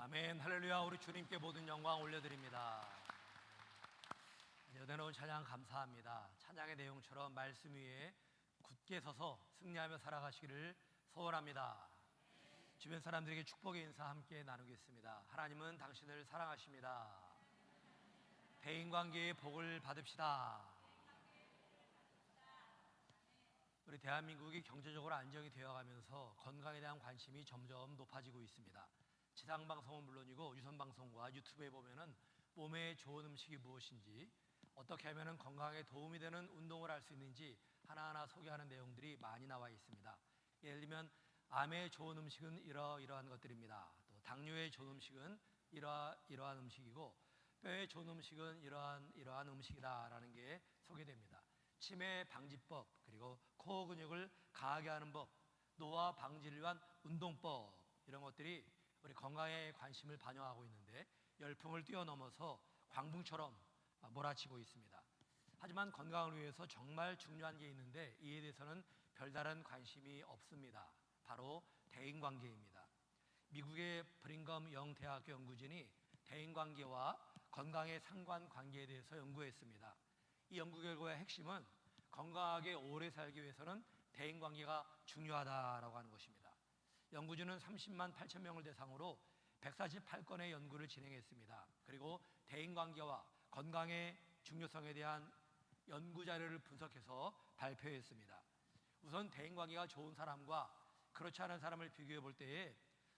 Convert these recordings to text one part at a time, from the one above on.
아멘, 할렐루야. 우리 주님께 모든 영광 올려드립니다. 은혜로운 찬양 감사합니다. 찬양의 내용처럼 말씀 위에 굳게 서서 승리하며 살아가시기를 소원합니다. 주변 사람들에게 축복의 인사 함께 나누겠습니다. 하나님은 당신을 사랑하십니다. 대인관계의 복을 받읍시다. 우리 대한민국이 경제적으로 안정이 되어가면서 건강에 대한 관심이 점점 높아지고 있습니다. 지상방송은 물론이고 유선방송과 유튜브에 보면은 몸에 좋은 음식이 무엇인지, 어떻게 하면 건강에 도움이 되는 운동을 할 수 있는지 하나하나 소개하는 내용들이 많이 나와 있습니다. 예를 들면 암에 좋은 음식은 이러이러한 것들입니다. 또 당뇨에 좋은 음식은 이러한 음식이고, 뼈에 좋은 음식은 이러한 음식이다라는 게 소개됩니다. 치매 방지법, 그리고 코어 근육을 강하게 하는 법, 노화 방지를 위한 운동법, 이런 것들이 우리 건강에 관심을 반영하고 있는데 열풍을 뛰어넘어서 광풍처럼 몰아치고 있습니다. 하지만 건강을 위해서 정말 중요한 게 있는데 이에 대해서는 별다른 관심이 없습니다. 바로 대인관계입니다. 미국의 브링검 영 대학교 연구진이 대인관계와 건강의 상관관계에 대해서 연구했습니다. 이 연구 결과의 핵심은 건강하게 오래 살기 위해서는 대인관계가 중요하다라고 하는 것입니다. 연구진은 30만 8천 명을 대상으로 148건의 연구를 진행했습니다. 그리고 대인관계와 건강의 중요성에 대한 연구 자료를 분석해서 발표했습니다. 우선 대인관계가 좋은 사람과 그렇지 않은 사람을 비교해 볼 때에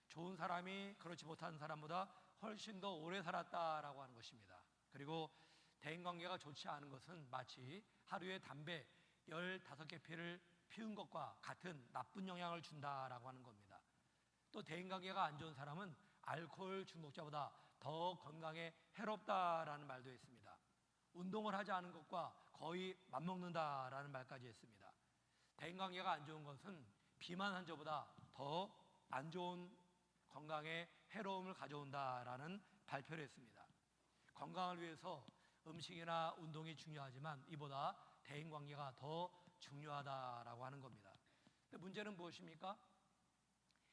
좋은 사람이 그렇지 못한 사람보다 훨씬 더 오래 살았다라고 하는 것입니다. 그리고 대인관계가 좋지 않은 것은 마치 하루에 담배 15개 피를 피운 것과 같은 나쁜 영향을 준다라고 하는 겁니다. 또 대인관계가 안 좋은 사람은 알코올 중독자보다 더 건강에 해롭다라는 말도 했습니다. 운동을 하지 않은 것과 거의 맞먹는다라는 말까지 했습니다. 대인관계가 안 좋은 것은 비만 환자보다 더 안 좋은 건강에 해로움을 가져온다라는 발표를 했습니다. 건강을 위해서 음식이나 운동이 중요하지만 이보다 대인관계가 더 중요하다라고 하는 겁니다. 근데 문제는 무엇입니까?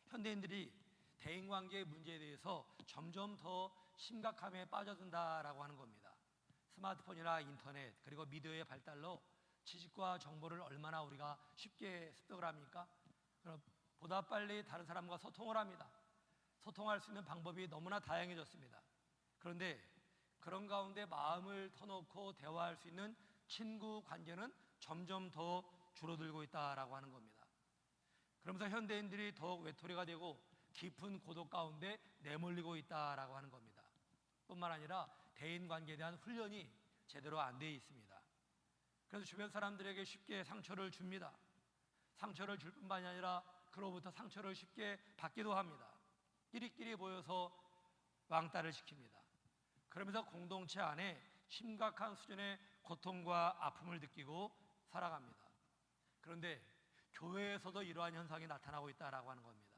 현대인들이 대인관계의 문제에 대해서 점점 더 심각함에 빠져든다라고 하는 겁니다. 스마트폰이나 인터넷, 그리고 미디어의 발달로 지식과 정보를 얼마나 우리가 쉽게 습득을 합니까? 그럼 보다 빨리 다른 사람과 소통을 합니다. 소통할 수 있는 방법이 너무나 다양해졌습니다. 그런데 그런 가운데 마음을 터놓고 대화할 수 있는 친구 관계는 점점 더 줄어들고 있다라고 하는 겁니다. 그러면서 현대인들이 더욱 외톨이가 되고 깊은 고독 가운데 내몰리고 있다라고 하는 겁니다. 뿐만 아니라 대인관계에 대한 훈련이 제대로 안 돼 있습니다. 그래서 주변 사람들에게 쉽게 상처를 줍니다. 상처를 줄 뿐만이 아니라 그로부터 상처를 쉽게 받기도 합니다. 끼리끼리 모여서 왕따를 시킵니다. 그러면서 공동체 안에 심각한 수준의 고통과 아픔을 느끼고 살아갑니다. 그런데 교회에서도 이러한 현상이 나타나고 있다고 하는 겁니다.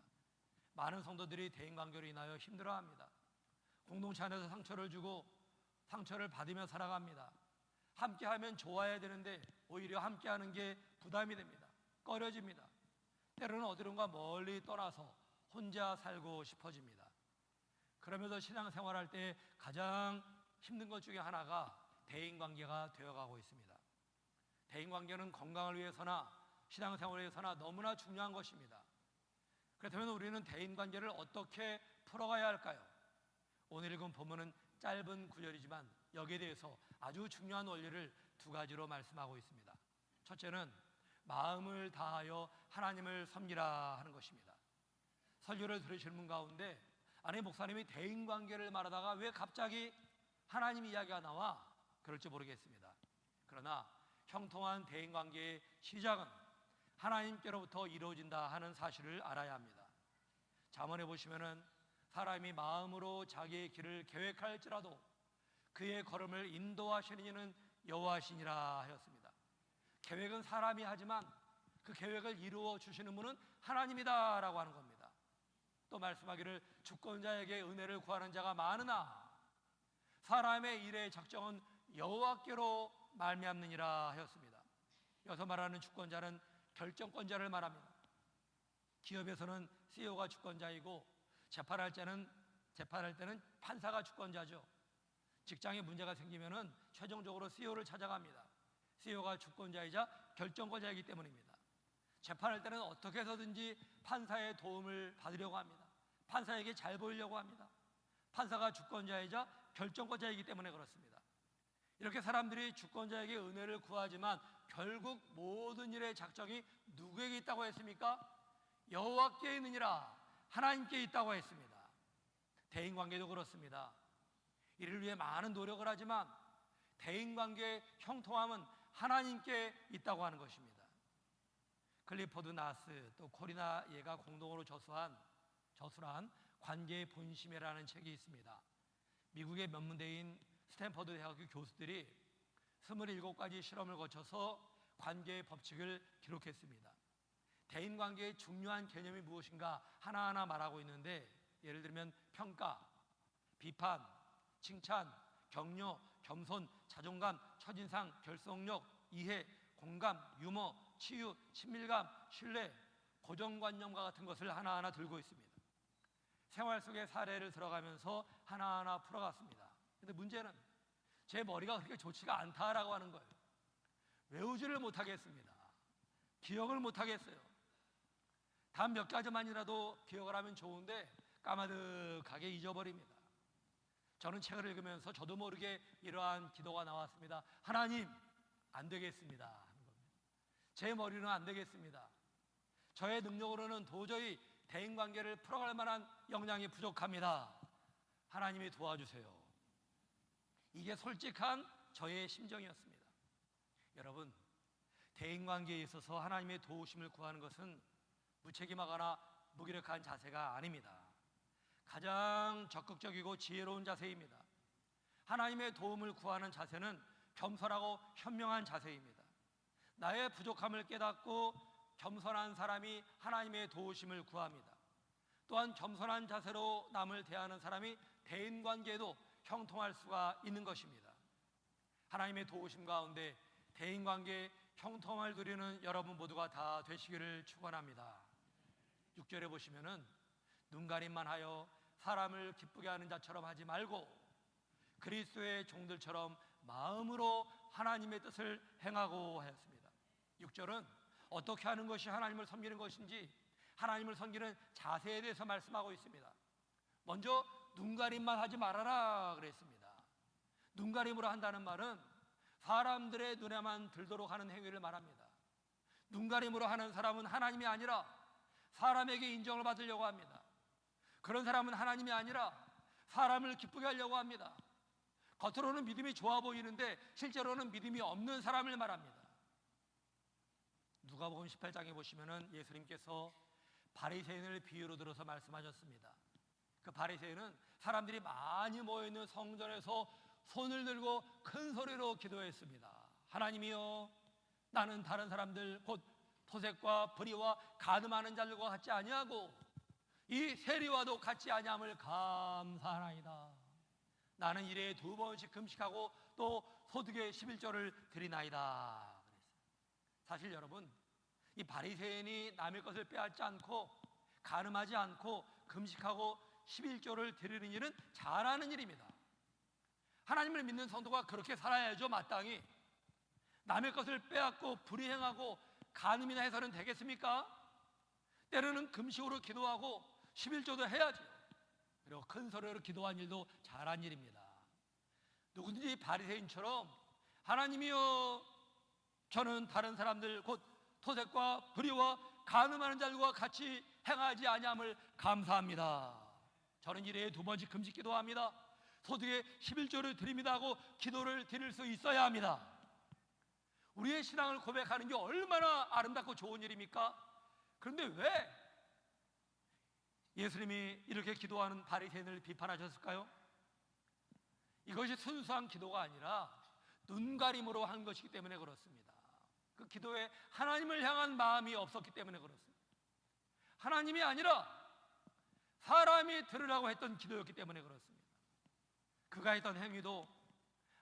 많은 성도들이 대인관계로 인하여 힘들어합니다. 공동체 안에서 상처를 주고 상처를 받으며 살아갑니다. 함께하면 좋아야 되는데 오히려 함께하는 게 부담이 됩니다. 꺼려집니다. 때로는 어디론가 멀리 떠나서 혼자 살고 싶어집니다. 그러면서 신앙생활할 때 가장 힘든 것 중에 하나가 대인관계가 되어가고 있습니다. 대인관계는 건강을 위해서나 신앙생활을 위해서나 너무나 중요한 것입니다. 그렇다면 우리는 대인관계를 어떻게 풀어가야 할까요? 오늘 읽은 본문은 짧은 구절이지만 여기에 대해서 아주 중요한 원리를 두 가지로 말씀하고 있습니다. 첫째는 마음을 다하여 하나님을 섬기라 하는 것입니다. 설교를 들으실 분 가운데 아니 목사님이 대인관계를 말하다가 왜 갑자기 하나님 이야기가 나와? 그럴지 모르겠습니다. 그러나 형통한 대인관계의 시작은 하나님께로부터 이루어진다 하는 사실을 알아야 합니다. 잠언에 보시면은 사람이 마음으로 자기의 길을 계획할지라도 그의 걸음을 인도하시는 이는 여호와시니라 하였습니다. 계획은 사람이 하지만 그 계획을 이루어 주시는 분은 하나님이다라고 하는 겁니다. 또 말씀하기를 주권자에게 은혜를 구하는 자가 많으나 사람의 일의 작정은 여호와께로 말미암느니라 하였습니다. 여기서 말하는 주권자는 결정권자를 말합니다. 기업에서는 CEO가 주권자이고 재판할 자는 재판할 때는 판사가 주권자죠. 직장에 문제가 생기면은 최종적으로 CEO를 찾아갑니다. CEO가 주권자이자 결정권자이기 때문입니다. 재판할 때는 어떻게 해서든지 판사의 도움을 받으려고 합니다. 판사에게 잘 보이려고 합니다. 판사가 주권자이자 결정권자이기 때문에 그렇습니다. 이렇게 사람들이 주권자에게 은혜를 구하지만 결국 모든 일의 작정이 누구에게 있다고 했습니까? 여호와께 있느니라, 하나님께 있다고 했습니다. 대인관계도 그렇습니다. 이를 위해 많은 노력을 하지만 대인관계의 형통함은 하나님께 있다고 하는 것입니다. 클리포드 나스 또 코리나 예가 공동으로 저술한 관계의 본심이라는 책이 있습니다. 미국의 명문대인 스탠퍼드 대학교 교수들이 27가지 실험을 거쳐서 관계의 법칙을 기록했습니다. 대인관계의 중요한 개념이 무엇인가 하나하나 말하고 있는데, 예를 들면 평가, 비판, 칭찬, 격려, 겸손, 자존감, 첫인상, 결속력, 이해, 공감, 유머, 치유, 친밀감, 신뢰, 고정관념과 같은 것을 하나하나 들고 있습니다. 생활 속의 사례를 들어가면서 하나하나 풀어갔습니다. 근데 문제는 제 머리가 그렇게 좋지가 않다라고 하는 거예요. 외우지를 못하겠습니다. 기억을 못하겠어요. 단 몇 가지만이라도 기억을 하면 좋은데 까마득하게 잊어버립니다. 저는 책을 읽으면서 저도 모르게 이러한 기도가 나왔습니다. 하나님, 안 되겠습니다. 제 머리는 안 되겠습니다. 저의 능력으로는 도저히 대인관계를 풀어갈 만한 역량이 부족합니다. 하나님이 도와주세요. 이게 솔직한 저의 심정이었습니다. 여러분, 대인관계에 있어서 하나님의 도우심을 구하는 것은 무책임하거나 무기력한 자세가 아닙니다. 가장 적극적이고 지혜로운 자세입니다. 하나님의 도움을 구하는 자세는 겸손하고 현명한 자세입니다. 나의 부족함을 깨닫고 겸손한 사람이 하나님의 도우심을 구합니다. 또한 겸손한 자세로 남을 대하는 사람이 대인관계에도 형통할 수가 있는 것입니다. 하나님의 도우심 가운데 대인관계에 형통을 누리는 여러분 모두가 다 되시기를 축원합니다. 6절에 보시면은 눈가림만 하여 사람을 기쁘게 하는 자처럼 하지 말고 그리스도의 종들처럼 마음으로 하나님의 뜻을 행하고 하였습니다. 6절은 어떻게 하는 것이 하나님을 섬기는 것인지 하나님을 섬기는 자세에 대해서 말씀하고 있습니다. 먼저 눈가림만 하지 말아라 그랬습니다. 눈가림으로 한다는 말은 사람들의 눈에만 들도록 하는 행위를 말합니다. 눈가림으로 하는 사람은 하나님이 아니라 사람에게 인정을 받으려고 합니다. 그런 사람은 하나님이 아니라 사람을 기쁘게 하려고 합니다. 겉으로는 믿음이 좋아 보이는데 실제로는 믿음이 없는 사람을 말합니다. 누가복음 18장에 보시면은 예수님께서 바리새인을 비유로 들어서 말씀하셨습니다. 그 바리새인은 사람들이 많이 모여있는 성전에서 손을 들고 큰 소리로 기도했습니다. 하나님이여, 나는 다른 사람들 곧 토색과 불의와 간음하는 자들과 같지 아니하고 이 세리와도 같지 아니함을 감사하나이다. 나는 일에 2번씩 금식하고 또 소득의 11조를 드리나이다. 사실 여러분, 이 바리새인이 남의 것을 빼앗지 않고 간음하지 않고 금식하고 11조를 드리는 일은 잘하는 일입니다. 하나님을 믿는 성도가 그렇게 살아야죠. 마땅히. 남의 것을 빼앗고 불이행하고 간음이나 해서는 되겠습니까? 때로는 금식으로 기도하고 11조도 해야죠. 그리고 큰 소리로 기도한 일도 잘한 일입니다. 누구든지 바리새인처럼 하나님이여, 저는 다른 사람들 곧 토색과 불의와 간음하는 자들과 같이 행하지 아니함을 감사합니다. 저는 일에 2번씩 금식 기도합니다. 소득의 11조를 드립니다 하고 기도를 드릴 수 있어야 합니다. 우리의 신앙을 고백하는 게 얼마나 아름답고 좋은 일입니까? 그런데 왜 예수님이 이렇게 기도하는 바리새인을 비판하셨을까요? 이것이 순수한 기도가 아니라 눈가림으로 한 것이기 때문에 그렇습니다. 그 기도에 하나님을 향한 마음이 없었기 때문에 그렇습니다. 하나님이 아니라 사람이 들으라고 했던 기도였기 때문에 그렇습니다. 그가 했던 행위도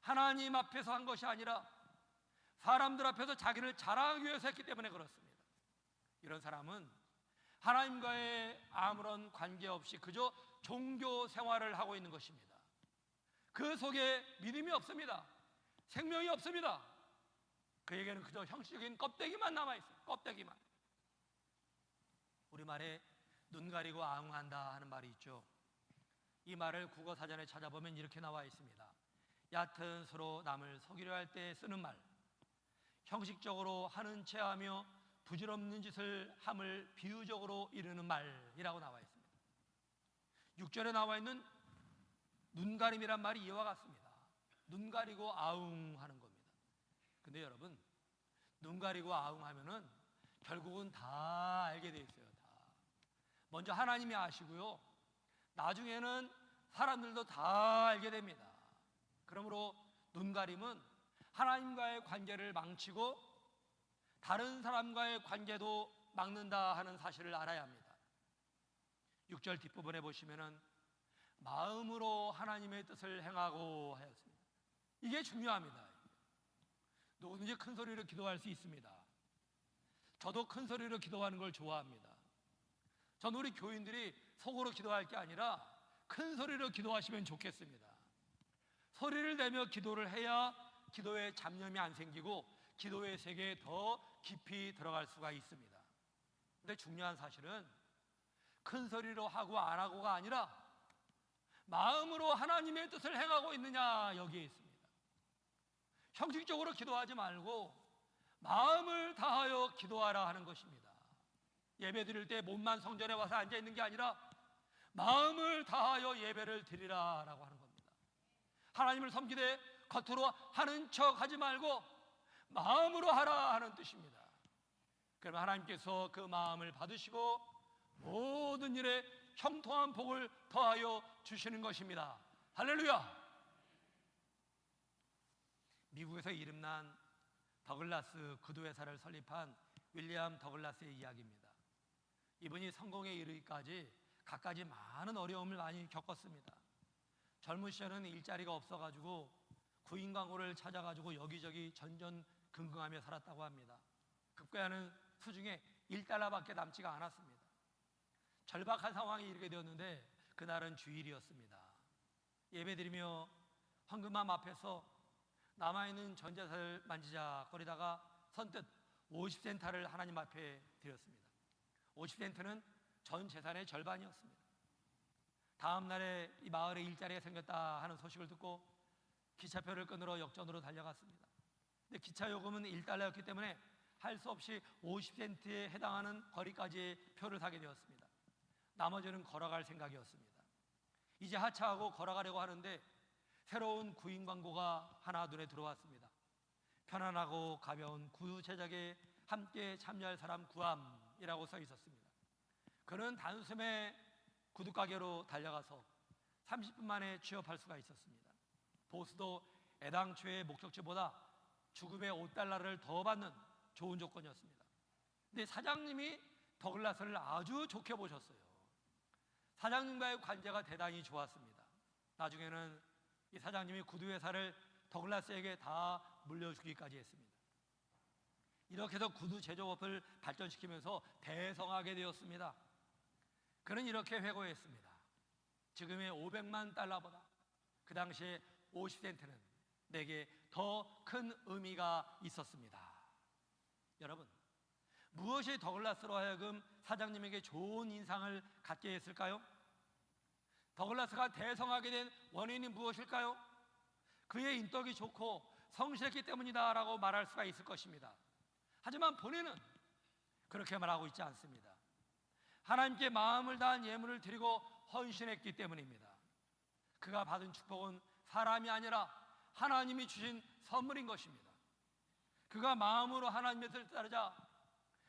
하나님 앞에서 한 것이 아니라 사람들 앞에서 자기를 자랑하기 위해서 했기 때문에 그렇습니다. 이런 사람은 하나님과의 아무런 관계없이 그저 종교 생활을 하고 있는 것입니다. 그 속에 믿음이 없습니다. 생명이 없습니다. 그에게는 그저 형식적인 껍데기만 남아있어요. 껍데기만. 우리말에 눈 가리고 아웅한다 하는 말이 있죠. 이 말을 국어사전에 찾아보면 이렇게 나와 있습니다. 얕은 수로 남을 속이려 할 때 쓰는 말, 형식적으로 하는 체 하며 부질없는 짓을 함을 비유적으로 이르는 말이라고 나와 있습니다. 6절에 나와 있는 눈가림이란 말이 이와 같습니다. 눈 가리고 아웅하는 겁니다. 근데 여러분, 눈 가리고 아웅하면은 결국은 다 알게 돼 있어요. 다. 먼저 하나님이 아시고요, 나중에는 사람들도 다 알게 됩니다. 그러므로 눈 가림은 하나님과의 관계를 망치고 다른 사람과의 관계도 막는다 하는 사실을 알아야 합니다. 6절 뒷부분에 보시면은 마음으로 하나님의 뜻을 행하고 하였습니다. 이게 중요합니다. 누구든지 큰 소리로 기도할 수 있습니다. 저도 큰 소리로 기도하는 걸 좋아합니다. 저는 우리 교인들이 속으로 기도할 게 아니라 큰 소리로 기도하시면 좋겠습니다. 소리를 내며 기도를 해야 기도에 잡념이 안 생기고 기도의 세계에 더 깊이 들어갈 수가 있습니다. 근데 중요한 사실은 큰 소리로 하고 안 하고가 아니라 마음으로 하나님의 뜻을 행하고 있느냐, 여기에 있습니다. 형식적으로 기도하지 말고 마음을 다하여 기도하라 하는 것입니다. 예배 드릴 때 몸만 성전에 와서 앉아 있는 게 아니라 마음을 다하여 예배를 드리라라고 하는 겁니다. 하나님을 섬기되 겉으로 하는 척 하지 말고 마음으로 하라 하는 뜻입니다. 그러면 하나님께서 그 마음을 받으시고 모든 일에 형통한 복을 더하여 주시는 것입니다. 할렐루야! 미국에서 이름난 더글라스 구두회사를 설립한 윌리엄 더글라스의 이야기입니다. 이분이 성공에 이르기까지 갖가지 많은 어려움을 많이 겪었습니다. 젊은 시절은 일자리가 없어가지고 구인 광고를 찾아가지고 여기저기 전전긍긍하며 살았다고 합니다. 급여하는 수중에 $1밖에 남지가 않았습니다. 절박한 상황이 이르게 되었는데 그날은 주일이었습니다. 예배드리며 황금함 앞에서 남아있는 전재산을 만지작거리다가 선뜻 50센트를 하나님 앞에 드렸습니다. 50센트는 전 재산의 절반이었습니다. 다음 날에 이 마을에 일자리가 생겼다 하는 소식을 듣고 기차표를 끊으러 역전으로 달려갔습니다. 근데 기차 요금은 $1였기 때문에 할 수 없이 50센트에 해당하는 거리까지의 표를 사게 되었습니다. 나머지는 걸어갈 생각이었습니다. 이제 하차하고 걸어가려고 하는데 새로운 구인 광고가 하나 눈에 들어왔습니다. 편안하고 가벼운 구두 제작에 함께 참여할 사람 구함이라고 써 있었습니다. 그는 단숨에 구두가게로 달려가서 30분 만에 취업할 수가 있었습니다. 보스도 애당초의 목적지보다 주급의 $5를 더 받는 좋은 조건이었습니다. 근데 사장님이 더글라스를 아주 좋게 보셨어요. 사장님과의 관계가 대단히 좋았습니다. 나중에는 이 사장님이 구두회사를 더글라스에게 다 물려주기까지 했습니다. 이렇게 해서 구두 제조업을 발전시키면서 대성하게 되었습니다. 그는 이렇게 회고했습니다. 지금의 $500만 그 당시에 50센트는 내게 더 큰 의미가 있었습니다. 여러분, 무엇이 더글라스로 하여금 사장님에게 좋은 인상을 갖게 했을까요? 더글라스가 대성하게 된 원인이 무엇일까요? 그의 인덕이 좋고 성실했기 때문이다라고 말할 수가 있을 것입니다. 하지만 본인은 그렇게 말하고 있지 않습니다. 하나님께 마음을 다한 예물을 드리고 헌신했기 때문입니다. 그가 받은 축복은 사람이 아니라 하나님이 주신 선물인 것입니다. 그가 마음으로 하나님의 뜻을 따르자,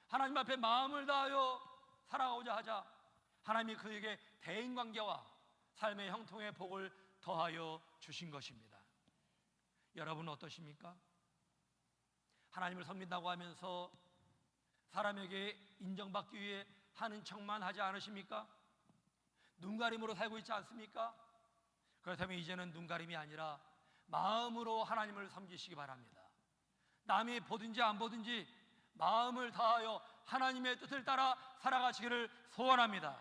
하나님 앞에 마음을 다하여 살아가고자 하자 하나님이 그에게 대인관계와 삶의 형통의 복을 더하여 주신 것입니다. 여러분은 어떠십니까? 하나님을 섬긴다고 하면서 사람에게 인정받기 위해 하는 척만 하지 않으십니까? 눈가림으로 살고 있지 않습니까? 그렇다면 이제는 눈가림이 아니라 마음으로 하나님을 섬기시기 바랍니다. 남이 보든지 안 보든지 마음을 다하여 하나님의 뜻을 따라 살아가시기를 소원합니다.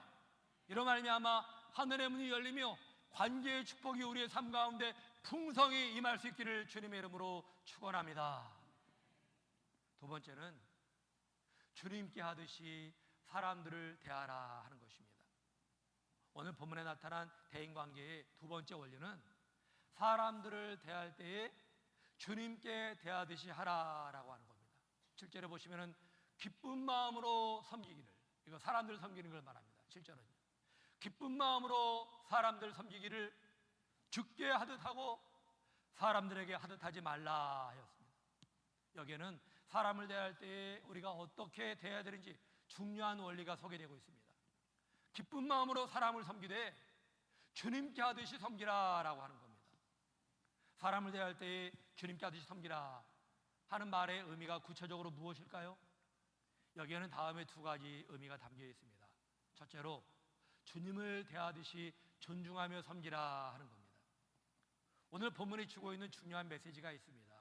이런 말미암아 하늘의 문이 열리며 관계의 축복이 우리의 삶 가운데 풍성히 임할 수 있기를 주님의 이름으로 축원합니다. 두 번째는 주님께 하듯이 사람들을 대하라 하는 것입니다. 오늘 본문에 나타난 대인관계의 두 번째 원리는 사람들을 대할 때에 주님께 대하듯이 하라라고 하는 겁니다. 7절에 보시면은 기쁜 마음으로 섬기기를, 이거 사람들 섬기는 걸 말합니다. 7절은 기쁜 마음으로 사람들 섬기기를 주께 하듯 하고 사람들에게 하듯 하지 말라 하였습니다. 여기에는 사람을 대할 때에 우리가 어떻게 대해야 되는지 중요한 원리가 소개되고 있습니다. 기쁜 마음으로 사람을 섬기되 주님께 하듯이 섬기라라고 하는 겁니다. 사람을 대할 때에 주님께 하듯이 섬기라 하는 말의 의미가 구체적으로 무엇일까요? 여기에는 다음에 두 가지 의미가 담겨 있습니다. 첫째로 주님을 대하듯이 존중하며 섬기라 하는 겁니다. 오늘 본문이 주고 있는 중요한 메시지가 있습니다.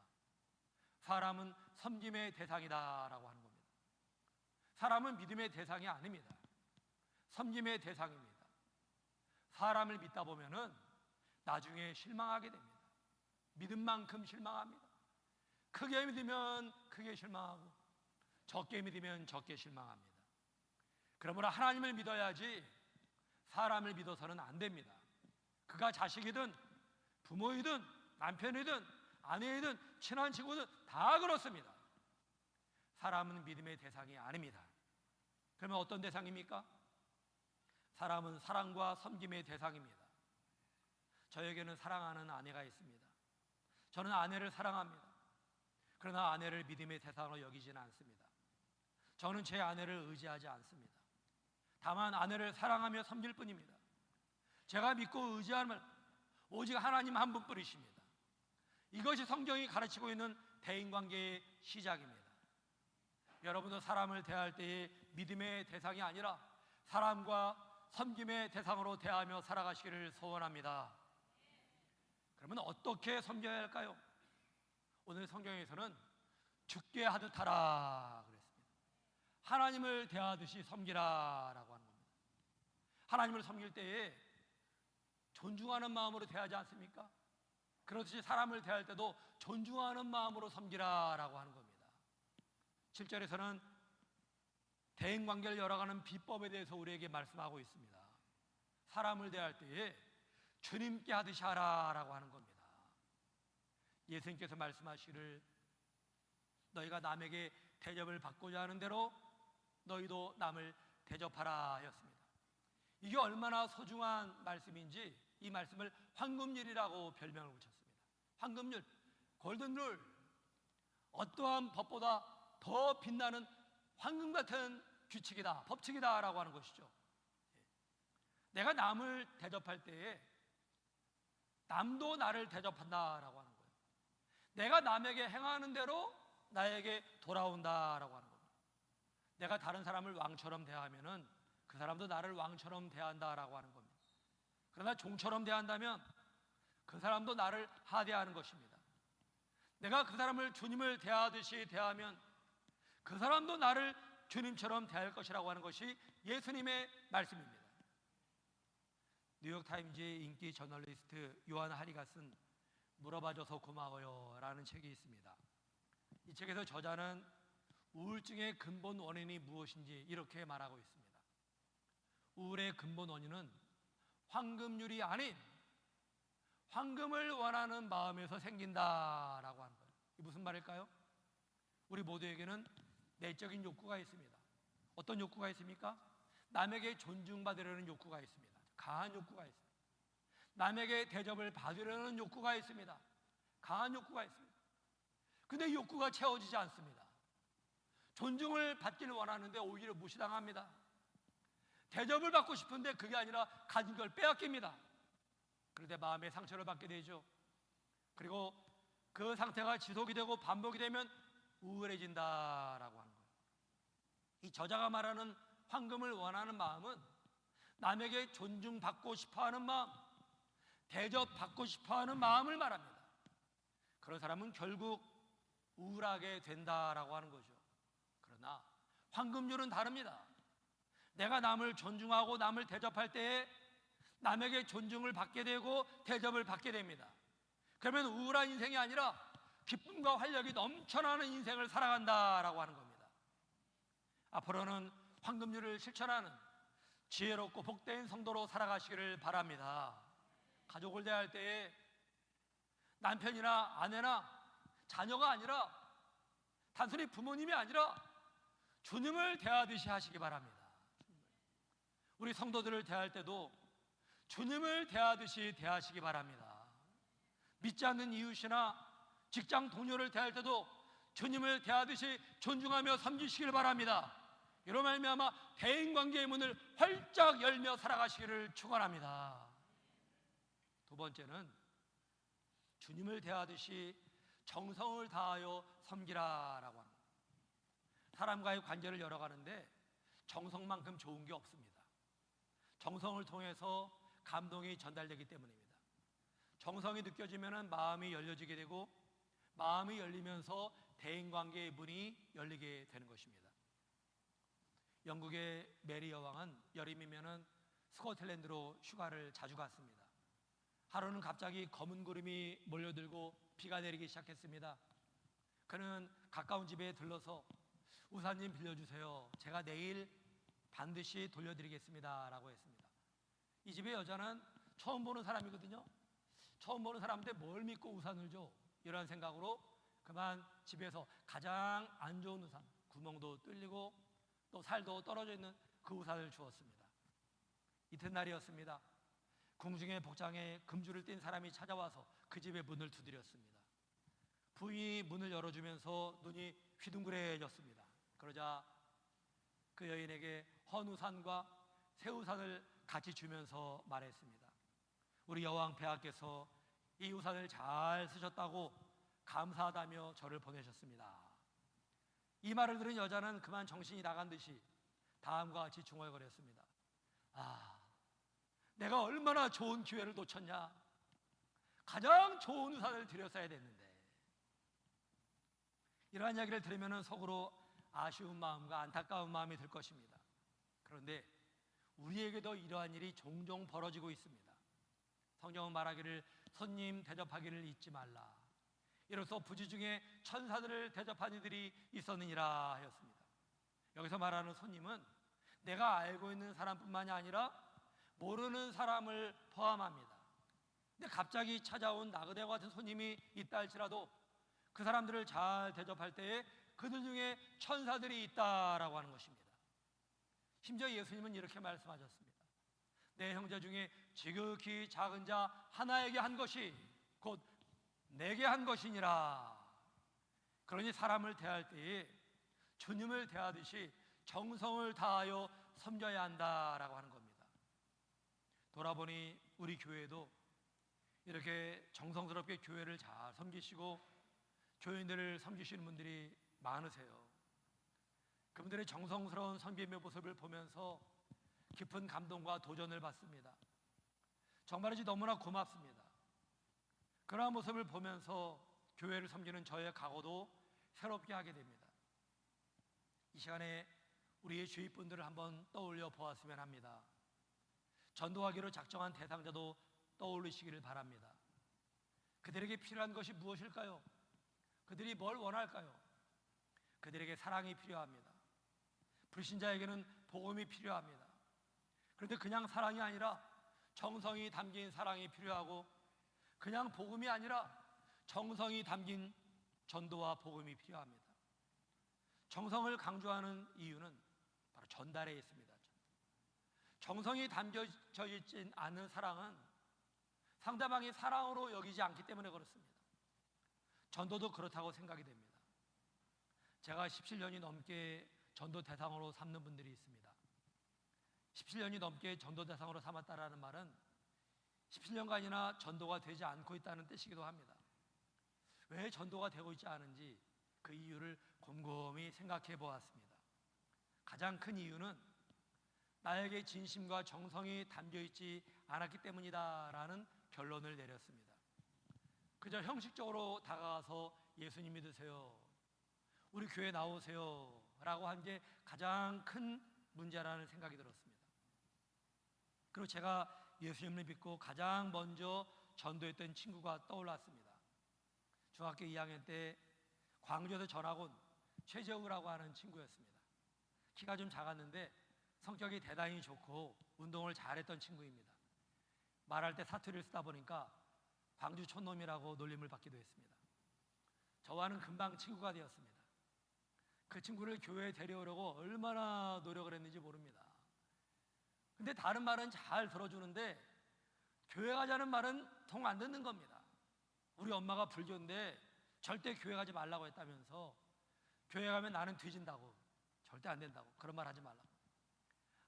사람은 섬김의 대상이다라고 하는 겁니다. 사람은 믿음의 대상이 아닙니다. 섬김의 대상입니다. 사람을 믿다 보면은 나중에 실망하게 됩니다. 믿은 만큼 실망합니다. 크게 믿으면 크게 실망하고 적게 믿으면 적게 실망합니다. 그러므로 하나님을 믿어야지 사람을 믿어서는 안 됩니다. 그가 자식이든 부모이든 남편이든 아내이든 친한 친구든 다 그렇습니다. 사람은 믿음의 대상이 아닙니다. 그러면 어떤 대상입니까? 사람은 사랑과 섬김의 대상입니다. 저에게는 사랑하는 아내가 있습니다. 저는 아내를 사랑합니다. 그러나 아내를 믿음의 대상으로 여기지는 않습니다. 저는 제 아내를 의지하지 않습니다. 다만 아내를 사랑하며 섬길 뿐입니다. 제가 믿고 의지하는 오직 하나님 한 분뿐이십니다. 이것이 성경이 가르치고 있는 대인관계의 시작입니다. 여러분도 사람을 대할 때에 믿음의 대상이 아니라 사람과 섬김의 대상으로 대하며 살아가시기를 소원합니다. 그러면 어떻게 섬겨야 할까요? 오늘 성경에서는 주께 하듯 하라 그랬습니다. 하나님을 대하듯이 섬기라라고 하는 겁니다. 하나님을 섬길 때에 존중하는 마음으로 대하지 않습니까? 그렇듯이 사람을 대할 때도 존중하는 마음으로 섬기라라고 하는 겁니다. 7절에서는 대인관계를 열어가는 비법에 대해서 우리에게 말씀하고 있습니다. 사람을 대할 때에 주님께 하듯이 하라라고 하는 겁니다. 예수님께서 말씀하시기를 너희가 남에게 대접을 받고자 하는 대로 너희도 남을 대접하라 하였습니다. 이게 얼마나 소중한 말씀인지 이 말씀을 황금률이라고 별명을 붙였습니다. 황금률, 골든룰, 어떠한 법보다 더 빛나는 황금 같은 규칙이다, 법칙이다 라고 하는 것이죠. 내가 남을 대접할 때에 남도 나를 대접한다라고 하는 거예요. 내가 남에게 행하는 대로 나에게 돌아온다라고 하는 겁니다. 내가 다른 사람을 왕처럼 대하면은 그 사람도 나를 왕처럼 대한다라고 하는 겁니다. 그러나 종처럼 대한다면 그 사람도 나를 하대하는 것입니다. 내가 그 사람을 주님을 대하듯이 대하면 그 사람도 나를 주님처럼 대할 것이라고 하는 것이 예수님의 말씀입니다. 뉴욕타임즈의 인기 저널리스트 요한 하리가 쓴 물어봐줘서 고마워요 라는 책이 있습니다. 이 책에서 저자는 우울증의 근본 원인이 무엇인지 이렇게 말하고 있습니다. 우울의 근본 원인은 황금률이 아닌 황금을 원하는 마음에서 생긴다라고 하는 거예요. 이게 무슨 말일까요? 우리 모두에게는 내적인 욕구가 있습니다. 어떤 욕구가 있습니까? 남에게 존중받으려는 욕구가 있습니다. 강한 욕구가 있습니다. 남에게 대접을 받으려는 욕구가 있습니다. 강한 욕구가 있습니다. 근데 이 욕구가 채워지지 않습니다. 존중을 받기를 원하는데 오히려 무시당합니다. 대접을 받고 싶은데 그게 아니라 가진 걸 빼앗깁니다. 그런데 마음의 상처를 받게 되죠. 그리고 그 상태가 지속이 되고 반복이 되면 우울해진다라고 하는 거예요. 이 저자가 말하는 황금을 원하는 마음은 남에게 존중받고 싶어하는 마음, 대접받고 싶어하는 마음을 말합니다. 그런 사람은 결국 우울하게 된다라고 하는 거죠. 그러나 황금률은 다릅니다. 내가 남을 존중하고 남을 대접할 때에 남에게 존중을 받게 되고 대접을 받게 됩니다. 그러면 우울한 인생이 아니라 기쁨과 활력이 넘쳐나는 인생을 살아간다라고 하는 겁니다. 앞으로는 황금률을 실천하는 지혜롭고 복된 성도로 살아가시기를 바랍니다. 가족을 대할 때에 남편이나 아내나 자녀가 아니라 단순히 부모님이 아니라 주님을 대하듯이 하시기 바랍니다. 우리 성도들을 대할 때도 주님을 대하듯이 대하시기 바랍니다. 믿지 않는 이웃이나 직장 동료를 대할 때도 주님을 대하듯이 존중하며 섬기시길 바랍니다. 이로 말미암아 대인관계의 문을 활짝 열며 살아가시기를 축원합니다. 두 번째는 주님을 대하듯이 정성을 다하여 섬기라라고 합니다. 사람과의 관계를 열어가는데 정성만큼 좋은 게 없습니다. 정성을 통해서 감동이 전달되기 때문입니다. 정성이 느껴지면 마음이 열려지게 되고 마음이 열리면서 대인관계의 문이 열리게 되는 것입니다. 영국의 메리 여왕은 여름이면 스코틀랜드로 휴가를 자주 갔습니다. 하루는 갑자기 검은 구름이 몰려들고 비가 내리기 시작했습니다. 그는 가까운 집에 들러서 우산님 빌려주세요. 제가 내일 반드시 돌려드리겠습니다 라고 했습니다. 이 집의 여자는 처음 보는 사람이거든요. 처음 보는 사람인데 뭘 믿고 우산을 줘? 이런 생각으로 그만 집에서 가장 안 좋은 우산, 구멍도 뚫리고 또 살도 떨어져 있는 그 우산을 주었습니다. 이튿날이었습니다. 궁중의 복장에 금주를 띤 사람이 찾아와서 그 집의 문을 두드렸습니다. 부인이 문을 열어주면서 눈이 휘둥그레졌습니다. 그러자 그 여인에게 헌 우산과 새 우산을 같이 주면서 말했습니다. 우리 여왕 폐하께서 이 우산을 잘 쓰셨다고 감사하다며 저를 보내셨습니다. 이 말을 들은 여자는 그만 정신이 나간 듯이 다음과 같이 중얼거렸습니다. 내가 얼마나 좋은 기회를 놓쳤냐. 가장 좋은 우산을 드렸어야 됐는데. 이러한 이야기를 들으면 속으로 아쉬운 마음과 안타까운 마음이 들 것입니다. 그런데 우리에게도 이러한 일이 종종 벌어지고 있습니다. 성경은 말하기를 손님 대접하기를 잊지 말라. 이로써 부지 중에 천사들을 대접한 이들이 있었느니라 하였습니다. 여기서 말하는 손님은 내가 알고 있는 사람뿐만이 아니라 모르는 사람을 포함합니다. 근데 갑자기 찾아온 나그네와 같은 손님이 있다 할지라도 그 사람들을 잘 대접할 때에 그들 중에 천사들이 있다라고 하는 것입니다. 심지어 예수님은 이렇게 말씀하셨습니다. 내 형제 중에 지극히 작은 자 하나에게 한 것이 곧 내게 한 것이니라. 그러니 사람을 대할 때에 주님을 대하듯이 정성을 다하여 섬겨야 한다라고 하는 겁니다. 돌아보니 우리 교회도 이렇게 정성스럽게 교회를 잘 섬기시고 교인들을 섬기시는 분들이 많으세요. 그분들의 정성스러운 섬김의 모습을 보면서 깊은 감동과 도전을 받습니다. 정말이지 너무나 고맙습니다. 그러한 모습을 보면서 교회를 섬기는 저의 각오도 새롭게 하게 됩니다. 이 시간에 우리의 주위 분들을 한번 떠올려 보았으면 합니다. 전도하기로 작정한 대상자도 떠올리시기를 바랍니다. 그들에게 필요한 것이 무엇일까요? 그들이 뭘 원할까요? 그들에게 사랑이 필요합니다. 불신자에게는 복음이 필요합니다. 그런데 그냥 사랑이 아니라 정성이 담긴 사랑이 필요하고 그냥 복음이 아니라 정성이 담긴 전도와 복음이 필요합니다. 정성을 강조하는 이유는 바로 전달에 있습니다. 정성이 담겨져 있지 않은 사랑은 상대방이 사랑으로 여기지 않기 때문에 그렇습니다. 전도도 그렇다고 생각이 됩니다. 제가 17년이 넘게 전도 대상으로 삼는 분들이 있습니다. 17년이 넘게 전도 대상으로 삼았다라는 말은 17년간이나 전도가 되지 않고 있다는 뜻이기도 합니다. 왜 전도가 되고 있지 않은지 그 이유를 곰곰이 생각해 보았습니다. 가장 큰 이유는 나에게 진심과 정성이 담겨 있지 않았기 때문이다라는 결론을 내렸습니다. 그저 형식적으로 다가가서 예수님 믿으세요, 우리 교회 나오세요 라고 한 게 가장 큰 문제라는 생각이 들었습니다. 그리고 제가 예수님을 믿고 가장 먼저 전도했던 친구가 떠올랐습니다. 중학교 2학년 때 광주에서 전학 온 최재우라고 하는 친구였습니다. 키가 좀 작았는데 성격이 대단히 좋고 운동을 잘했던 친구입니다. 말할 때 사투리를 쓰다 보니까 광주 촌놈이라고 놀림을 받기도 했습니다. 저와는 금방 친구가 되었습니다. 그 친구를 교회에 데려오려고 얼마나 노력을 했는지 모릅니다. 근데 다른 말은 잘 들어주는데 교회 가자는 말은 통 안 듣는 겁니다. 우리 엄마가 불교인데 절대 교회 가지 말라고 했다면서 교회 가면 나는 뒤진다고, 절대 안 된다고, 그런 말 하지 말라고.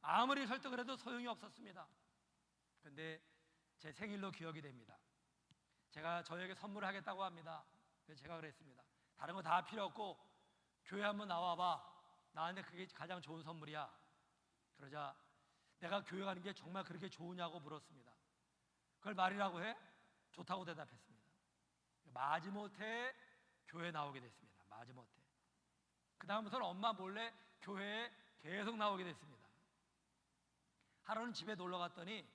아무리 설득을 해도 소용이 없었습니다. 근데 제 생일로 기억이 됩니다. 제가 저에게 선물을 하겠다고 합니다. 그래서 제가 그랬습니다. 다른 거 다 필요 없고 교회 한번 나와봐. 나한테 그게 가장 좋은 선물이야. 그러자 내가 교회 가는 게 정말 그렇게 좋으냐고 물었습니다. 그걸 말이라고 해? 좋다고 대답했습니다. 마지못해 교회 나오게 됐습니다. 마지못해. 그 다음부터는 엄마 몰래 교회에 계속 나오게 됐습니다. 하루는 집에 놀러 갔더니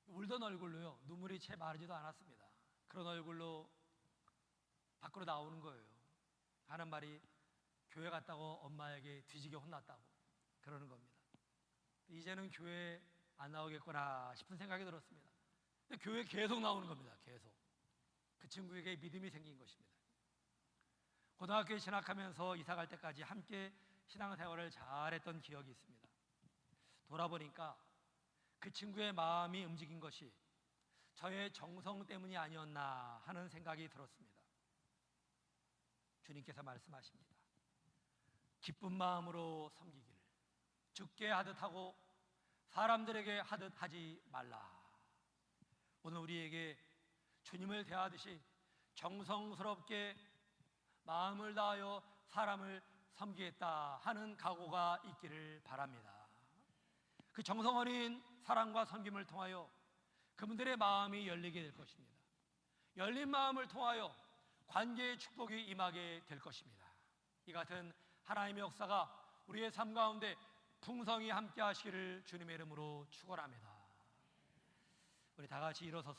울던 얼굴로요, 눈물이 채 마르지도 않았습니다. 그런 얼굴로 밖으로 나오는 거예요. 하는 말이 교회 갔다고 엄마에게 뒤지게 혼났다고 그러는 겁니다. 이제는 교회 안 나오겠구나 싶은 생각이 들었습니다. 근데 교회 계속 나오는 겁니다. 계속. 그 친구에게 믿음이 생긴 것입니다. 고등학교에 진학하면서 이사 갈 때까지 함께 신앙생활을 잘했던 기억이 있습니다. 돌아보니까 그 친구의 마음이 움직인 것이 저의 정성 때문이 아니었나 하는 생각이 들었습니다. 주님께서 말씀하십니다. 기쁜 마음으로 섬기기를 죽게 하듯 하고 사람들에게 하듯 하지 말라. 오늘 우리에게 주님을 대하듯이 정성스럽게 마음을 다하여 사람을 섬기겠다 하는 각오가 있기를 바랍니다. 그 정성 어린 사랑과 섬김을 통하여 그분들의 마음이 열리게 될 것입니다. 열린 마음을 통하여 관계의 축복이 임하게 될 것입니다. 이 같은 하나님의 역사가 우리의 삶 가운데 풍성히 함께 하시기를 주님의 이름으로 축원합니다. 우리 다 같이 일어서서